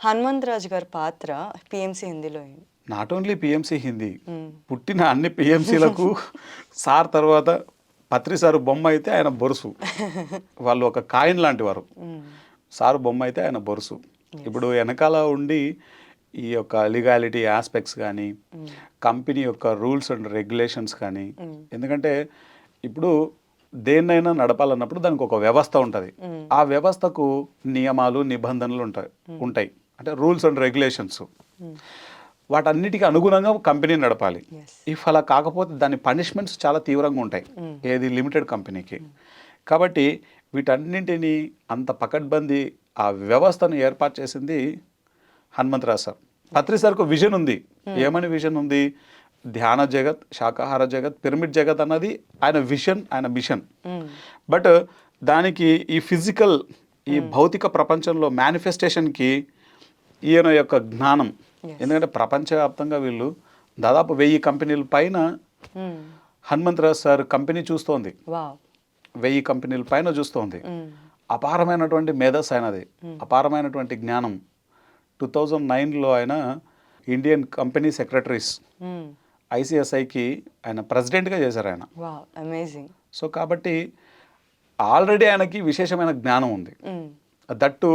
హనుమంతరాజు గారి పాత్ర పిఎంసి హిందీలో ఏంటి? నాట్ ఓన్లీ పిఎంసి హిందీ, పుట్టిన అన్ని పిఎంసీలకు సార్ తర్వాత పత్రి సారు బొమ్మ అయితే ఆయన బొరుసు. వాళ్ళు ఒక కాయిన్ లాంటి వారు. సారు బొమ్మ అయితే ఆయన బొరుసు. ఇప్పుడు వెనకాల ఉండి ఈ యొక్క లీగాలిటీ ఆస్పెక్ట్స్ కానీ, కంపెనీ యొక్క రూల్స్ అండ్ రెగ్యులేషన్స్ కానీ, ఎందుకంటే ఇప్పుడు దేన్నైనా నడపాలన్నప్పుడు దానికి ఒక వ్యవస్థ ఉంటుంది. ఆ వ్యవస్థకు నియమాలు నిబంధనలు ఉంటాయి, అంటే రూల్స్ అండ్ రెగ్యులేషన్స్. వాటన్నిటికీ అనుగుణంగా కంపెనీ నడపాలి. ఇఫ్ అలా కాకపోతే దాని పనిష్మెంట్స్ చాలా తీవ్రంగా ఉంటాయి, ఏది లిమిటెడ్ కంపెనీకి. కాబట్టి వీటన్నింటినీ అంత పకడ్బందీ ఆ వ్యవస్థను ఏర్పాటు చేసింది హనుమంతరావు సార్. పత్రి సార్కు విజన్ ఉంది. ఏమని విజన్ ఉంది? ధ్యాన జగత్, శాకాహార జగత్, పిరమిడ్ జగత్ అన్నది ఆయన విజన్, ఆయన మిషన్. బట్ దానికి ఈ ఫిజికల్, ఈ భౌతిక ప్రపంచంలో మేనిఫెస్టేషన్కి ఈయన యొక్క జ్ఞానం. ఎందుకంటే ప్రపంచవ్యాప్తంగా వీళ్ళు దాదాపు 1000 కంపెనీల పైన హనుమంతరావు సార్ కంపెనీ చూస్తోంది. 1000 కంపెనీల పైన చూస్తోంది. అపారమైనటువంటి మేధస్సు ఆయనది, అపారమైనటువంటి జ్ఞానం. 2009లో ఆయన ఇండియన్ కంపెనీ సెక్రటరీస్ ఐసిఎస్ఐకి ఆయన ప్రెసిడెంట్గా చేశారు ఆయన. సో కాబట్టి ఆల్రెడీ ఆయనకి విశేషమైన జ్ఞానం ఉంది. దట్టు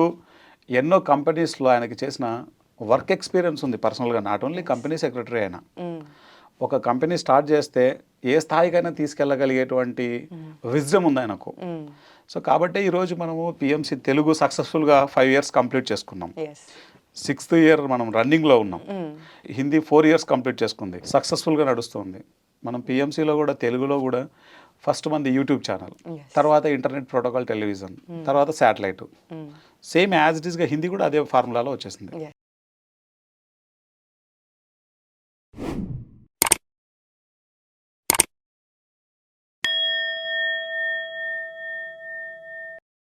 ఎన్నో కంపెనీస్లో ఆయనకి చేసిన వర్క్ ఎక్స్పీరియన్స్ ఉంది పర్సనల్గా. నాట్ ఓన్లీ కంపెనీ సెక్రటరీ అయినా, ఒక కంపెనీ స్టార్ట్ చేస్తే ఏ స్థాయికైనా తీసుకెళ్ళగలిగేటువంటి విజ్డమ్ ఉంది ఆయనకు. సో కాబట్టి ఈరోజు మనము పిఎంసి తెలుగు సక్సెస్ఫుల్గా 5 years కంప్లీట్ చేసుకున్నాం. 6th year మనం రన్నింగ్లో ఉన్నాం. హిందీ 4 years కంప్లీట్ చేసుకుంది, సక్సెస్ఫుల్గా నడుస్తుంది. మనం పిఎంసిలో కూడా తెలుగులో కూడా ఫస్ట్ మంది యూట్యూబ్ ఛానల్, తర్వాత ఇంటర్నెట్ ప్రోటోకాల్ టెలివిజన్, తర్వాత శాటిలైట్. సేమ్ యాజ్ ఇట్ ఈస్గా హిందీ కూడా అదే ఫార్ములాలో వచ్చేసింది.